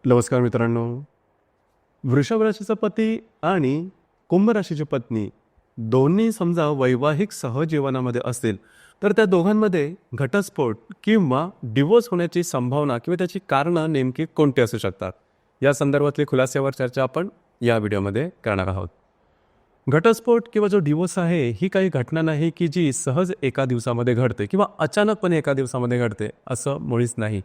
नमस्कार मित्रांनो. वृषभ राशीचा पती आणि कुंभ राशीची पत्नी दोन्ही समजा वैवाहिक सहजीवनामध्ये असतील तर त्या दोघांमध्ये घटस्फोट किंवा डिवोर्स होण्याची संभावना किंवा त्याची कारणं नेमकी कोणती असू शकतात या संदर्भातली खुलास्यावर चर्चा आपण या व्हिडिओमध्ये करणार आहोत. घटस्फोट किंवा जो डिवोर्स आहे ही काही घटना नाही की जी सहज एका दिवसामध्ये घडते किंवा अचानकपणे एका दिवसामध्ये घडते असं मुळीच नाही.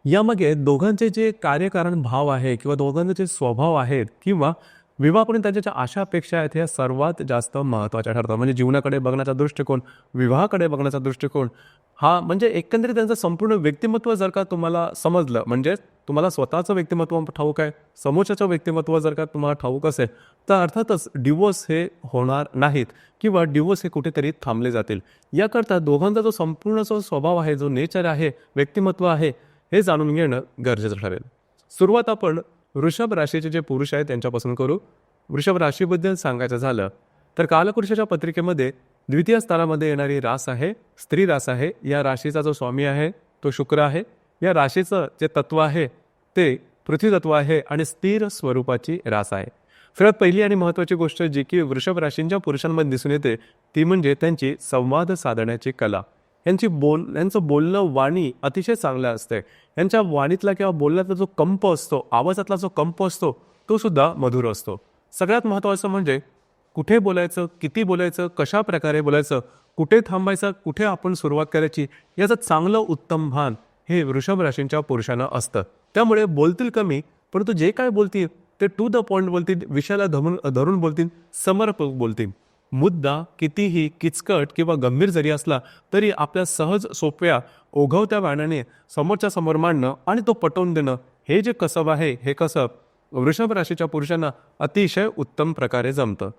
यामागे दोघांचे जे कार्यकारण भाव आहे किंवा दोघांचे जे स्वभाव आहेत किंवा विवाहापर्यंत त्यांच्या ज्या आशा अपेक्षा आहेत ह्या सर्वात जास्त महत्त्वाच्या ठरतात. म्हणजे जीवनाकडे बघण्याचा दृष्टिकोन, विवाहाकडे बघण्याचा दृष्टिकोन हा म्हणजे एकंदरीत त्यांचं संपूर्ण व्यक्तिमत्व जर का तुम्हाला समजलं, म्हणजे तुम्हाला स्वतःचं व्यक्तिमत्व ठाऊक आहे, समोरच्याचं व्यक्तिमत्व जर का तुम्हाला ठाऊक असेल तर अर्थातच डिवोर्स हे होणार नाहीत किंवा डिवोर्स हे कुठेतरी थांबले जातील. याकरता दोघांचा जो संपूर्ण जो स्वभाव आहे, जो नेचर आहे, व्यक्तिमत्व आहे हे जाणून घेणं गरजेचं ठरेल. सुरुवात आपण वृषभ राशीचे जे पुरुष आहेत त्यांच्यापासून करू. वृषभ राशीबद्दल सांगायचं झालं तर कालपुरुषाच्या पत्रिकेमध्ये द्वितीय स्थानामध्ये येणारी रास आहे, स्त्री रास आहे. या राशीचा जो स्वामी आहे तो शुक्र आहे. या राशीचं जे तत्व आहे ते पृथ्वी तत्व आहे आणि स्थिर स्वरूपाची रास आहे. सर्वात पहिली आणि महत्त्वाची गोष्ट जी की वृषभ राशींच्या पुरुषांमध्ये दिसून येते ती म्हणजे त्यांची संवाद साधण्याची कला. यांचं बोलणं, वाणी अतिशय चांगलं असते. यांच्या वाणीतला किंवा बोलण्यातला जो कंप असतो, आवाजातला जो कंप असतो तो सुद्धा मधुर असतो. सगळ्यात महत्त्वाचं म्हणजे कुठे बोलायचं, किती बोलायचं, कशा प्रकारे बोलायचं, कुठे थांबायचं, कुठे आपण सुरुवात करायची याचं चांगलं उत्तम भान हे वृषभ राशींच्या पुरुषांना असतं. त्यामुळे बोलतील कमी परंतु जे काय बोलतील ते टू द पॉईंट बोलतील, विषयाला धरून बोलतील, समर्पक बोलतील. मुद्दा कितीही किचकट किंवा गंभीर जरी असला तरी आपल्या सहज सोप्या ओघवत्या वाण्याने समोरच्या समोर मांडणं आणि तो पटवून देणं हे जे कसब आहे हे कसब वृषभ राशीच्या पुरुषांना अतिशय उत्तम प्रकारे जमतं.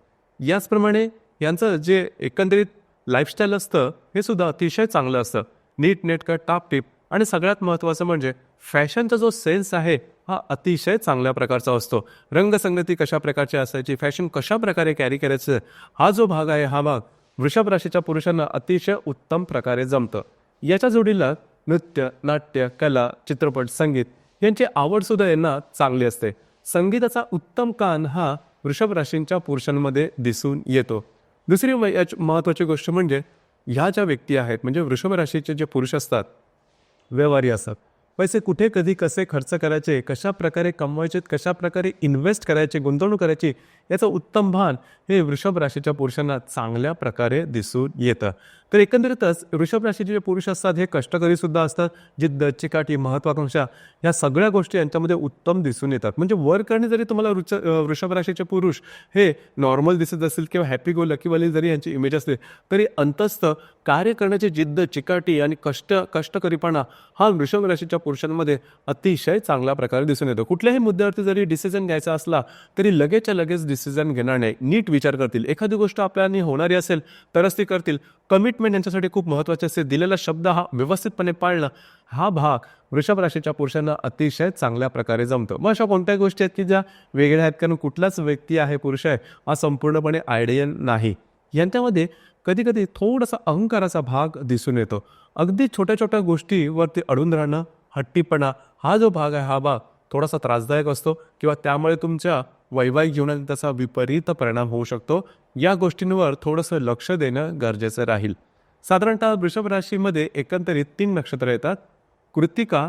याचप्रमाणे यांचं जे एकंदरीत लाईफस्टाईल असतं हे सुद्धा अतिशय चांगलं असतं. नीटनेटकं, टापटीप आणि सगळ्यात महत्त्वाचं म्हणजे फॅशनचा जो सेन्स आहे हा अतिशय चांगल्या प्रकारचा असतो. रंगसंगती कशा प्रकारची असायची, फॅशन कशा प्रकारे कॅरी करायचं हा जो भाग आहे हा भाग वृषभ राशीच्या पुरुषांना अतिशय उत्तम प्रकारे जमतं. याच्या जोडीला नृत्य, नाट्य, कला, चित्रपट, संगीत यांची आवडसुद्धा यांना चांगली असते. संगीताचा उत्तम कान हा वृषभ राशींच्या पुरुषांमध्ये दिसून येतो. दुसरी महत्त्वाची गोष्ट म्हणजे ह्या ज्या व्यक्ती आहेत म्हणजे वृषभ राशीचे जे पुरुष असतात व्यवहारी असतात. पैसे कुठे, कधी, कसे खर्च करायचे, कशा प्रकारे कमवायचे, कशा प्रकारे इन्व्हेस्ट करायचे, गुंतवणूक करायची याचं उत्तम भान हे वृषभ राशीच्या पुरुषांना चांगल्या प्रकारे दिसून येतं. तर एकंदरीतच वृषभ राशीचे जे पुरुष असतात हे कष्टकरी सुद्धा असतात. जिद्द, चिकाटी, महत्वाकांक्षा या सगळ्या गोष्टी यांच्यामध्ये उत्तम दिसून येतात. म्हणजे वर करणे जरी तुम्हाला वृषभ राशीचे पुरुष हे नॉर्मल दिसत असतील किंवा हॅपी गो लकीवाली जरी यांची इमेज असते तरी अंतस्थ कार्य करण्याची जिद्द, चिकाटी आणि कष्टकरीपणा हा वृषभ राशीच्या पुरुषांमध्ये अतिशय चांगल्या प्रकारे दिसून येतो. कुठल्याही मुद्द्यावरती जरी डिसिजन घ्यायचा असला तरी लगेचच्या लगेच डिसिजन घेणार नाही, नीट विचार करतील. एखादी गोष्ट आपल्याला होणारी असेल तरच ती करतील. कमिटमेंट यांच्यासाठी खूप महत्त्वाचे असते. दिलेला शब्द हा व्यवस्थितपणे पाळणं हा भाग वृषभ राशीच्या पुरुषांना अतिशय चांगल्या प्रकारे जमतो. मग अशा कोणत्या गोष्टी आहेत की ज्या वेगळ्या आहेत, कारण कुठलाच व्यक्ती आहे, पुरुष आहे हा संपूर्णपणे आयडियल नाही. यांच्यामध्ये कधी कधी थोडासा अहंकाराचा भाग दिसून येतो. अगदी छोट्या छोट्या गोष्टीवरती अडून राहणं, हट्टीपणा हा जो भाग आहे हा भाग थोडासा त्रासदायक असतो किंवा त्यामुळे तुमच्या वैवाहिक जीवनात त्याचा विपरीत परिणाम होऊ शकतो. या गोष्टींवर थोडंसं लक्ष देणं गरजेचं राहील. साधारणतः वृषभ राशीमध्ये एकंदरीत 3 नक्षत्र येतात. कृत्तिका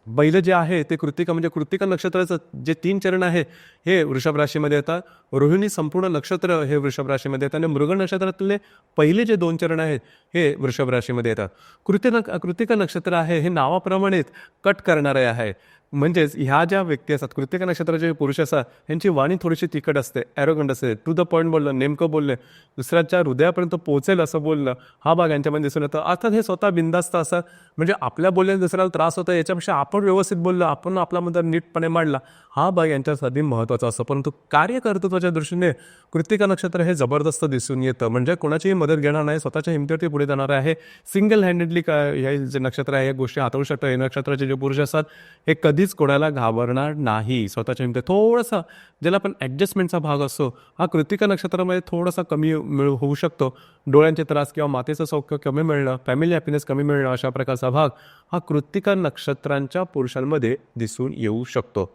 पहिलं जे आहे ते कृत्तिका म्हणजे कृत्तिका नक्षत्राचं जे 3 चरण आहे हे वृषभ राशीमध्ये येतात. रोहिणी संपूर्ण नक्षत्र हे वृषभ राशीमध्ये येतात आणि मृग नक्षत्रातले पहिले जे 2 चरण आहेत हे वृषभ राशीमध्ये येतात. कृत्तिका नक्षत्र आहे हे नावाप्रमाणेच कट करणारे आहे. म्हणजेच ह्या ज्या व्यक्ती असतात कृत्तिका नक्षत्राचे पुरुष असतात यांची वाणी थोडीशी तिखट असते, ॲरोगंट असते, टू द पॉईंट बोलणं, नेमकं बोलणे, दुसऱ्याच्या हृदयापर्यंत पोहोचेल असं बोलणं हा भाग यांच्यामध्ये दिसून येतं. अर्थात हे स्वतः बिंदास्त असतात. म्हणजे आपल्या बोलण्याने दुसऱ्याला त्रास होता याच्यापेक्षा आपण व्यवस्थित बोललं, आपण आपला मुद्दा नीटपणे मांडला हा भाग यांच्यासाठी महत्त्वाचा असतो. परंतु कार्यकर्तृत्वाच्या दृष्टीने कृत्तिका नक्षत्र हे जबरदस्त दिसून येतं. म्हणजे कोणाचीही मदत घेणार नाही, स्वतःच्या हिमतीवरती पुढे जाणार आहे. सिंगल हँडेडली हे जे नक्षत्र आहे या गोष्टी हाताळू शकतात. हे नक्षत्राचे जे पुरुष असतात हे कधी कधीच कोणाला घाबरणार नाही. स्वतःच्या हिमतीत थोडंसं ज्याला आपण ॲडजस्टमेंटचा भाग असतो हा कृत्तिका नक्षत्रामध्ये थोडासा कमी होऊ शकतो. डोळ्यांचे त्रास किंवा मातेचं सौख्य कमी मिळणं, फॅमिली हॅपीनेस कमी मिळणं अशा प्रकारचा भाग हा कृत्तिका नक्षत्रांच्या पुरुषांमध्ये दिसून येऊ शकतो.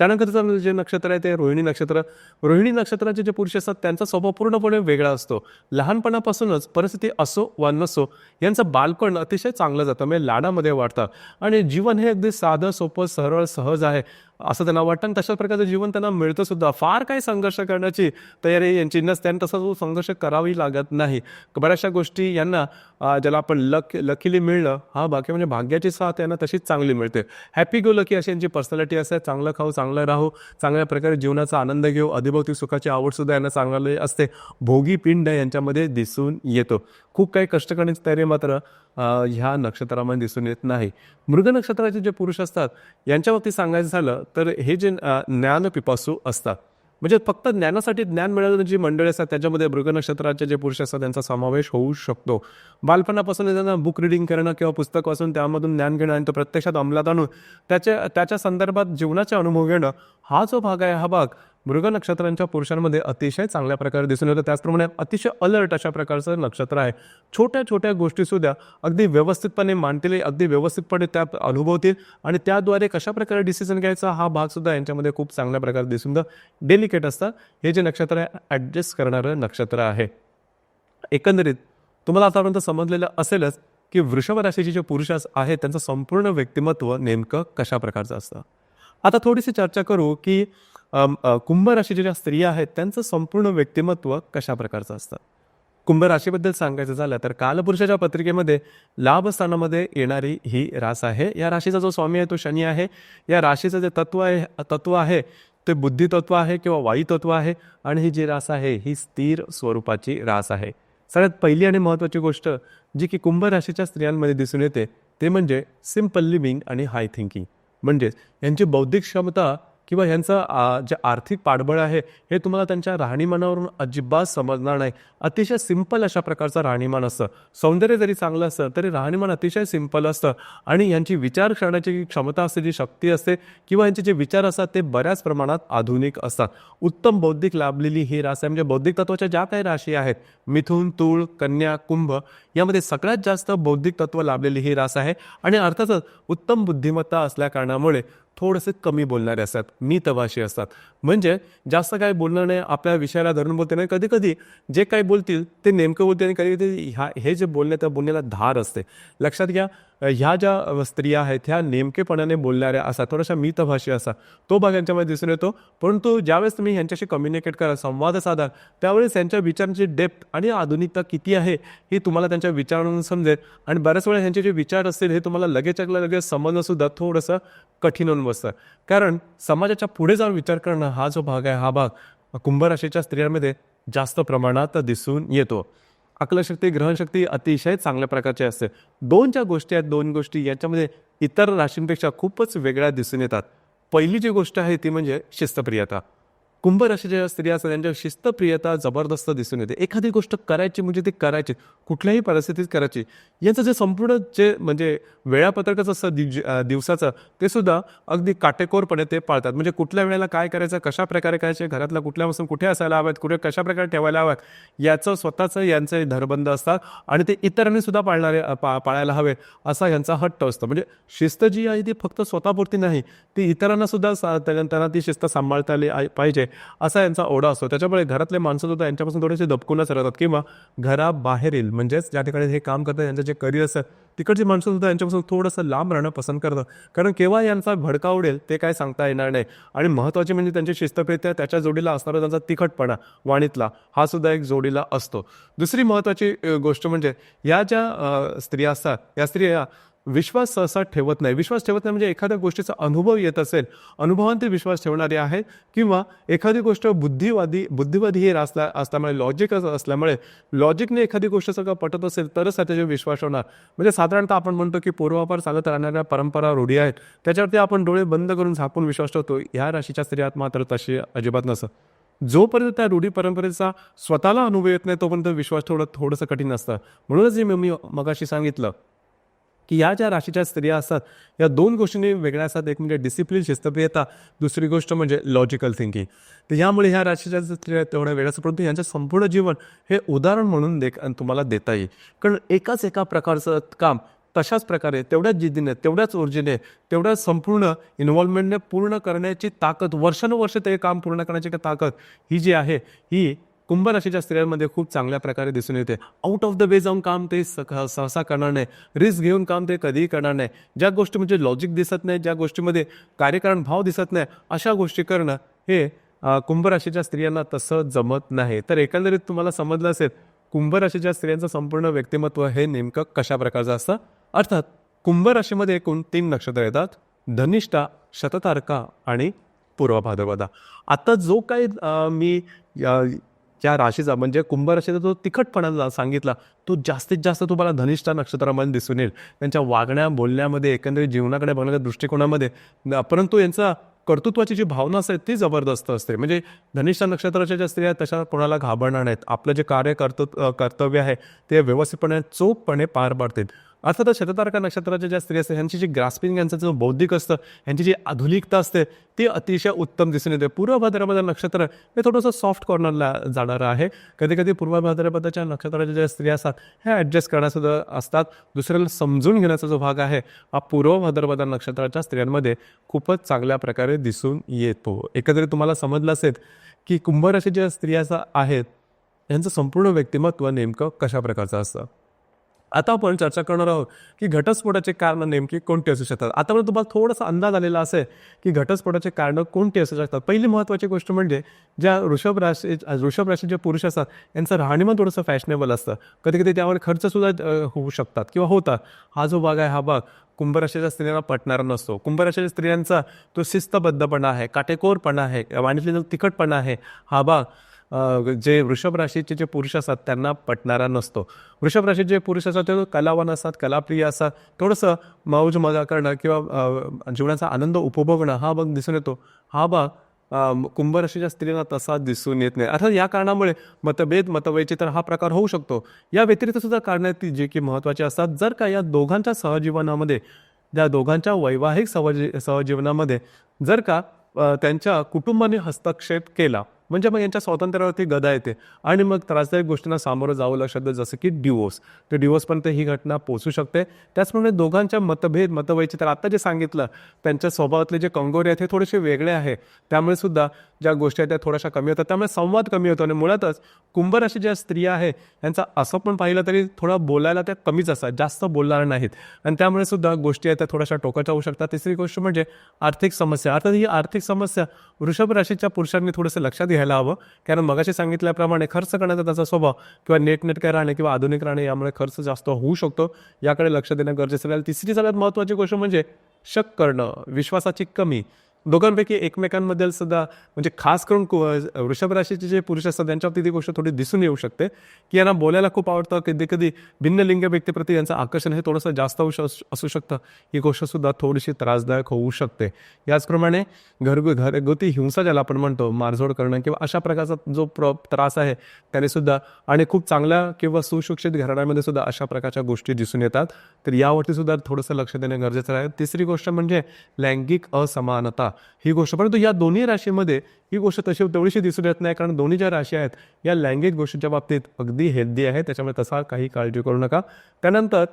त्यानंतरचं जे नक्षत्र आहे ते रोहिणी नक्षत्र. रोहिणी नक्षत्राचे जे पुरुष असतात त्यांचा स्वभाव पूर्णपणे वेगळा असतो. लहानपणापासूनच परिस्थिती असो वा नसो यांचं बालपण अतिशय चांगलं जातं, म्हणजे लाडामध्ये वाढतं आणि जीवन हे अगदी साधं सोपं सरळ सहज आहे असं त्यांना वाटतं आणि तशाच प्रकारचं जीवन त्यांना मिळतं सुद्धा. फार काही संघर्ष करण्याची तयारी यांची नसते आणि तसा जो संघर्ष करावी लागत नाही. बऱ्याचशा गोष्टी यांना ज्याला आपण लकीली मिळणं हा बाकी म्हणजे भाग्याची साथ यांना तशीच चांगली मिळते. हॅपी गो लकी अशी यांची पर्सनॅलिटी असते. चांगलं खाऊ, चांगलं राहू, चांगल्या प्रकारे जीवनाचा आनंद घेऊ, अधिभोवती सुखाची आवडसुद्धा यांना चांगली असते. भोगी पिंड यांच्यामध्ये दिसून येतो. खूप काही कष्ट करण्याची तयारी मात्र ह्या नक्षत्रामध्ये दिसून येत नाही. मृग नक्षत्राचे जे पुरुष असतात यांच्या बाबतीत सांगायचं झालं तर हे जे ज्ञानपिपासू असतात, म्हणजे फक्त ज्ञानासाठी ज्ञान मिळवणारी जी मंडळी असतात त्याच्यामध्ये मृग नक्षत्राचे जे पुरुष असतात त्यांचा समावेश होऊ शकतो. बालपणापासून त्यांना बुक रिडिंग करणं किंवा पुस्तक वाचून त्यामधून ज्ञान घेणं आणि तो प्रत्यक्षात अंमलात आणून त्याच्या संदर्भात जीवनाचे अनुभव घेणं हा जो भाग आहे हा भाग मृग नक्षत्रांच्या पुरुषांमध्ये अतिशय चांगल्या प्रकारे दिसून येतो. त्याचप्रमाणे अतिशय अलर्ट अशा प्रकारचं नक्षत्र आहे. छोट्या छोट्या गोष्टीसुद्धा अगदी व्यवस्थितपणे मांडतील, अगदी व्यवस्थितपणे त्या अनुभवतील आणि त्याद्वारे कशा प्रकारे डिसिजन घ्यायचा हा भागसुद्धा यांच्यामध्ये खूप चांगल्या प्रकारे दिसून येतो. डेलिकेट असतं हे जे नक्षत्र आहे ॲडजस्ट करणारं नक्षत्र आहे. एकंदरीत तुम्हाला आतापर्यंत समजलेलं असेलच की वृषभ राशीचे जे पुरुष आहेत त्यांचं संपूर्ण व्यक्तिमत्व नेमकं कशा प्रकारचं असतं. आता थोडीशी चर्चा करू की कुंभ राशीच्या ज्या स्त्रिया आहेत त्यांचं संपूर्ण व्यक्तिमत्व कशा प्रकारचं असतं. कुंभ राशीबद्दल सांगायचं झालं तर कालपुरुषाच्या पत्रिकेमध्ये लाभ स्थानामध्ये येणारी ही रास आहे. या राशीचा जो स्वामी आहे तो शनी आहे. या राशीचं जे तत्व आहे ते बुद्धी तत्व आहे किंवा वायू तत्व आहे आणि ही जी रास आहे ही स्थिर स्वरूपाची रास आहे. सगळ्यात पहिली आणि महत्त्वाची गोष्ट जी की कुंभ राशीच्या स्त्रियांमध्ये दिसून येते ते म्हणजे सिम्पल लिव्हिंग आणि हाय थिंकिंग. म्हणजेच यांची बौद्धिक क्षमता किंवा यांचं जे आर्थिक पाठबळ आहे हे तुम्हाला त्यांच्या राहणीमानावरून अजिबात समजणार नाही. अतिशय सिंपल अशा प्रकारचं राहणीमान असतं. सौंदर्य जरी चांगलं असतं तरी राहणीमान अतिशय सिंपल असतं आणि यांची विचार करण्याची क्षमता असते, जी शक्ती असते किंवा यांचे जे विचार असतात ते बऱ्याच प्रमाणात आधुनिक असतात. उत्तम बौद्धिक लाभलेली ही रास आहे. म्हणजे बौद्धिक तत्वाच्या ज्या काही राशी आहेत मिथुन, तूळ, कन्या, कुंभ यामध्ये सगळ्यात जास्त बौद्धिक तत्व लाभलेली ही रास आहे आणि अर्थातच उत्तम बुद्धिमत्ता असल्या कारणामुळे थोडेसे कमी बोलणारे असतात, मितभाषी असतात. म्हणजे जास्त काय बोलणं नाही, आपल्या विषयाला धरून बोलते नाही. कधी कधी जे काही बोलतील ते नेमकं बोलते आणि कधी कधी हे जे त्या बोलण्याला धार असते. लक्षात घ्या ह्या ज्या स्त्रिया आहेत ह्या नेमकेपणाने बोलणाऱ्या असतात, थोड्याशा मितभाषी असतात. तो भाग यांच्यामध्ये दिसून येतो. परंतु ज्यावेळेस तुम्ही यांच्याशी कम्युनिकेट करा, संवाद साधा, त्यावेळेस त्यांच्या विचारांची डेप्थ आणि आधुनिकता किती आहे हे तुम्हाला त्यांच्या विचारांवरून समजेल आणि बऱ्याच वेळा ह्यांचे जे विचार असतील हे तुम्हाला लगेच समजणं सुद्धा थोडंसं कठीण होऊन बसतं. कारण समाजाच्या पुढे जाऊन विचार करणं हा जो भाग आहे हा भाग कुंभ राशीच्या स्त्रियांमध्ये जास्त प्रमाणात दिसून येतो. अक्कलशक्ती, ग्रहणशक्ती अतिशय चांगल्या प्रकारची असते. दोन गोष्टी याच्यामध्ये इतर राशींपेक्षा खूपच वेगळ्या दिसून येतात. पहिली जी गोष्ट आहे ती म्हणजे शिस्तप्रियता. कुंभ राशीच्या स्त्रिया असतात त्यांच्या शिस्तप्रियता जबरदस्त दिसून येते. एखादी गोष्ट करायची म्हणजे ती करायची, कुठल्याही परिस्थितीत करायची. यांचं जे संपूर्ण जे म्हणजे वेळापत्रकच असतं दिवसाचं ते सुद्धा अगदी काटेकोरपणे ते पाळतात. म्हणजे कुठल्या वेळेला काय करायचं, कशा प्रकारे करायचे, घरातला कुठल्यापासून कुठे असायला हव्यात, कुठे कशा प्रकारे ठेवायला हव्यात याचं स्वतःचं यांचे धरबंद असतात आणि ते इतरांनी सुद्धा पाळायला हवे असा यांचा हट्ट असतो. म्हणजे शिस्त जी आहे ती फक्त स्वतःपुरती नाही, ती इतरांना सुद्धा त्यांना ती शिस्त सांभाळता आली पाहिजे असा यांचा ओढा असतो. त्याच्यामुळे घरातले माणसं सुद्धा यांच्यापासून थोडेसे दबकूनच राहतात किंवा घराबाहेरील म्हणजेच ज्या ठिकाणी हे काम करतात यांचं जे करिअर असतं तिकडची माणसं सुद्धा यांच्यापासून थोडंसं लांब राहणं पसंत करतात. कारण केव्हा यांचा भडका उडेल ते काय सांगता येणार नाही. आणि महत्त्वाचे म्हणजे त्यांची शिस्तप्रियता, त्याच्या जोडीला असणारा त्यांचा तिखटपणा वाणीतला हा सुद्धा एक जोडीला असतो. दुसरी महत्त्वाची गोष्ट म्हणजे या ज्या स्त्रिया असतात या स्त्रिया विश्वास सहसा ठेवत नाही म्हणजे एखाद्या गोष्टीचा अनुभव येत असेल, अनुभवांते विश्वास ठेवणारे आहेत किंवा एखादी गोष्ट बुद्धिवादी हे असल्यामुळे लॉजिक असल्यामुळे लॉजिकने एखादी गोष्ट सगळं पटत असेल तरच त्याच्यावर विश्वास होणार. म्हणजे साधारणतः आपण म्हणतो की पूर्वापार चालत राहणाऱ्या परंपरा रूढी आहेत त्याच्यावरती आपण डोळे बंद करून झाकून विश्वास ठेवतो. ह्या राशीच्या स्त्रियात मात्र तशी अजिबात नसतं. जोपर्यंत त्या रूढी परंपरेचा स्वतःला अनुभव येत नाही तोपर्यंत विश्वास थोडंसं कठीण असतं. म्हणूनच मी मगाशी सांगितलं की या ज्या राशीच्या स्त्रिया असतात या दोन गोष्टींनी वेगळ्या असतात. एक म्हणजे डिसिप्लिन, शिस्तप्रियता, दुसरी गोष्ट म्हणजे लॉजिकल थिंकिंग. तर यामुळे ह्या राशीच्या स्त्रिया तेवढ्या वेगळ्या असतात, परंतु यांचं संपूर्ण जीवन हे उदाहरण म्हणून तुम्हाला देता येईल. कारण एका प्रकारचं काम तशाच प्रकारे तेवढ्याच जिद्दीने, तेवढ्याच ऊर्जेने, तेवढ्याच संपूर्ण इन्व्हॉल्वमेंटने पूर्ण करण्याची ताकद, वर्षानुवर्ष ते काम पूर्ण करण्याची ताकद ही जी आहे ही कुंभ राशीच्या स्त्रियांमध्ये खूप चांगल्या प्रकारे दिसून येते. आउट ऑफ द वे जाऊन काम ते सहसा करणार नाही, रिस्क घेऊन काम ते कधीही करणार नाही. ज्या गोष्टी म्हणजे लॉजिक दिसत नाही, ज्या गोष्टीमध्ये कार्यकारण भाव दिसत नाही, अशा गोष्टी करणं हे कुंभ राशीच्या स्त्रियांना तसं जमत नाही. तर एकंदरीत तुम्हाला समजलं असेल कुंभ राशीच्या स्त्रियांचं संपूर्ण व्यक्तिमत्व हे नेमकं कशा प्रकारचं असतं. अर्थात कुंभ राशीमध्ये एकूण 3 नक्षत्र येतात: धनिष्ठा, शततारका आणि पूर्व भाद्रपदा. आता जो काही मी ज्या राशीचा म्हणजे कुंभ राशीचा जो तिखटपणा सांगितला तो जास्तीत जास्त तुम्हाला धनिष्ठा नक्षत्रामध्ये दिसून येईल. त्यांच्या वागण्या बोलण्यामध्ये, एकंदरीत जीवनाकडे बघण्याच्या दृष्टिकोनामध्ये. परंतु यांचा कर्तृत्वाची जी भावना असते ती जबरदस्त असते. म्हणजे धनिष्ठा नक्षत्राच्या ज्या स्त्रिया तशा कोणाला घाबरणार नाहीत. आपलं जे कर्तव्य आहे ते व्यवस्थितपणे चोखपणे पार पाडतील. अर्थातच शततारका नक्षत्राच्या ज्या स्त्रिया असतात यांची जी ग्रास्पिंग, यांचं जो बौद्धिक असतं, यांची जी आधुनिकता असते ती अतिशय उत्तम दिसून येते. पूर्व भाद्रपद नक्षत्र हे थोडंसं सॉफ्ट कॉर्नरला जाणारं आहे. कधी कधी पूर्व भाद्रपदाच्या नक्षत्राच्या ज्या स्त्रिया असतात ह्या ॲडजस्ट करण्यासुद्धा असतात. दुसऱ्याला समजून घेण्याचा जो भाग आहे हा पूर्व भाद्रपद नक्षत्राच्या स्त्रियांमध्ये खूपच चांगल्या प्रकारे दिसून येतो. एकंदरीत तुम्हाला समजलं असेल की कुंभ राशीच्या स्त्रिया आहेत यांचं संपूर्ण व्यक्तिमत्व नेमकं कशा प्रकारचं असतं. आता आपण चर्चा करणार आहोत की घटस्फोटाचे कारण नेमकी कोणती असू शकतात. आतापर्यंत तुम्हाला थोडासा अंदाज आलेला असेल की घटस्फोटाचे कारणं कोणती असू शकतात. पहिली महत्त्वाची गोष्ट म्हणजे ज्या वृषभ राशीचे पुरुष असतात यांचं राहणीमान थोडंसं फॅशनेबल असतं. कधी कधी त्यावर खर्चसुद्धा होऊ शकतात किंवा होतात. हा जो भाग आहे हा भाग कुंभ राशीच्या स्त्रियांना पटणारा नसतो. कुंभ राशीच्या स्त्रियांचा तो शिस्तबद्धपणा आहे, काटेकोरपणा आहे, वाणीतले जो तिखटपणा आहे हा भाग जे वृषभ राशीचे जे पुरुष असतात त्यांना पटणारा नसतो. वृषभ राशीचे जे पुरुष असतात ते कलावान असतात, कलाप्रिय असतात. थोडंसं मौज मजा करणं किंवा जीवनाचा आनंद उपभोगणं हा भाग दिसून येतो. हा भाग कुंभ राशीच्या स्त्रियांना तसा दिसून येत नाही. अर्थात या कारणामुळे मतवैचित्र हा प्रकार होऊ शकतो. या व्यतिरिक्त सुद्धा कारणं ती जे की महत्त्वाची असतात. जर का या दोघांच्या सहजीवनामध्ये, त्या दोघांच्या वैवाहिक सहजीवनामध्ये जर का त्यांच्या कुटुंबाने हस्तक्षेप केला म्हणजे मग यांच्या स्वातंत्र्यावरती गदा येते आणि मग त्रासदायक गोष्टींना सामोरं जावं लागतं, जसं की डिवोर्स. तर डिवोर्सपर्यंत ही घटना पोहोचू शकते. त्याचप्रमाणे दोघांच्या मतवैचित्र आता जे सांगितलं त्यांच्या स्वभावातले जे कंगोरे आहेत हे थोडेसे वेगळे आहे. त्यामुळे सुद्धा ज्या गोष्टी आहेत त्या थोड्याशा कमी होतात. त्यामुळे संवाद कमी होतो आणि मुळातच कुंभ राशी ज्या स्त्रिया आहे यांचा असं पण पाहिलं तरी थोडं बोलायला त्या कमीच असतात, जास्त बोलणार नाहीत आणि त्यामुळे सुद्धा गोष्टी आहेत त्या थोड्याशा टोकाच्या होऊ शकतात. तिसरी गोष्ट म्हणजे आर्थिक समस्या. अर्थात ही आर्थिक समस्या वृषभ राशीच्या पुरुषांनी थोडंसं लक्षात घ्यायला हवं. कारण मगाशी सांगितल्याप्रमाणे खर्च करण्याचा त्याचा स्वभाव किंवा नेटनेटके राहणे किंवा आधुनिक राहणे यामुळे खर्च जास्त होऊ शकतो. याकडे लक्ष देणं गरजेचं आहे. तिसरी सगळ्यात महत्त्वाची गोष्ट म्हणजे शक करणं, विश्वासाची कमी. दोघांपैकी एकमेकांबद्दल सुद्धा म्हणजे खास करून वृषभ राशीचे जे पुरुष असतात त्यांच्याबाबतीत ही गोष्ट थोडी दिसून येऊ शकते की यांना बोलायला खूप आवडतं. कधी कधी भिन्न लिंग व्यक्तीप्रती यांचं आकर्षण हे थोडंसं जास्त असू शकतं. ही गोष्टसुद्धा थोडीशी त्रासदायक होऊ शकते. याचप्रमाणे घरगुती हिंसा ज्याला आपण म्हणतो, मारझोड करणं किंवा अशा प्रकारचा जो त्रास आहे त्याने सुद्धा आणि खूप चांगल्या किंवा सुशिक्षित घराण्यामध्ये सुद्धा अशा प्रकारच्या गोष्टी दिसून येतात. तर यावरती सुद्धा थोडंसं लक्ष देणं गरजेचं आहे. तिसरी गोष्ट म्हणजे लैंगिक असमानता ही गोष्ट. परंतु या दोन्ही राशीमध्ये ही गोष्ट तेवढीशी दिसून येत नाही, कारण दोन्ही ज्या राशी आहेत या लैंगिक गोष्टीच्या बाबतीत अगदी हेल्दी आहे. त्याच्यामुळे तसा काही काळजी करू नका. त्यानंतर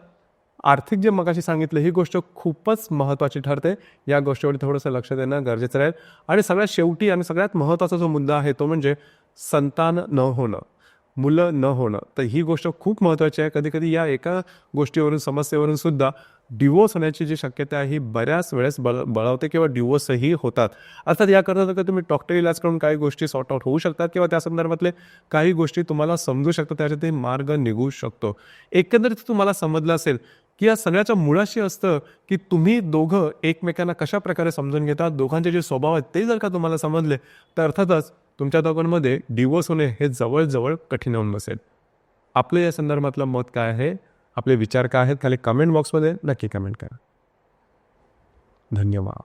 आर्थिक जे मगाशी सांगितलं ही गोष्ट खूपच महत्त्वाची ठरते. या गोष्टीवर थोडंसं लक्ष देणं गरजेचं राहील. आणि सगळ्यात शेवटी आणि सगळ्यात महत्त्वाचा जो मुद्दा आहे तो म्हणजे संतान न होणं, मुलं न होणं. तर ही गोष्ट खूप महत्त्वाची आहे. कधी कधी या एका गोष्टीवरून, समस्येवरून सुद्धा डिवोर्स होण्याची जी शक्यता आहे ही बऱ्याच वेळेस बळावते किंवा डिवोर्सही होतात. अर्थात याकरता तर तुम्ही डॉक्टरी इलाज करून काही गोष्टी सॉर्ट आउट होऊ शकतात किंवा त्या संदर्भातले काही गोष्टी तुम्हाला समजू शकतात, त्याच्यातही मार्ग निघू शकतो. एकंदरीत तुम्हाला समजलं असेल की या सगळ्याच्या मुळाशी असतं की तुम्ही दोघं एकमेकांना कशा प्रकारे समजून घेतात. दोघांचे जे स्वभाव आहेत ते जर का तुम्हाला समजले तर अर्थातच तुमच्या दोघांमध्ये डिवोर्स होणे हे जवळजवळ कठीण होऊन बसेल. आपलं या संदर्भातलं मत काय आहे, आपले विचार काय आहेत, खाली कमेंट बॉक्समध्ये नक्की कमेंट करा. धन्यवाद.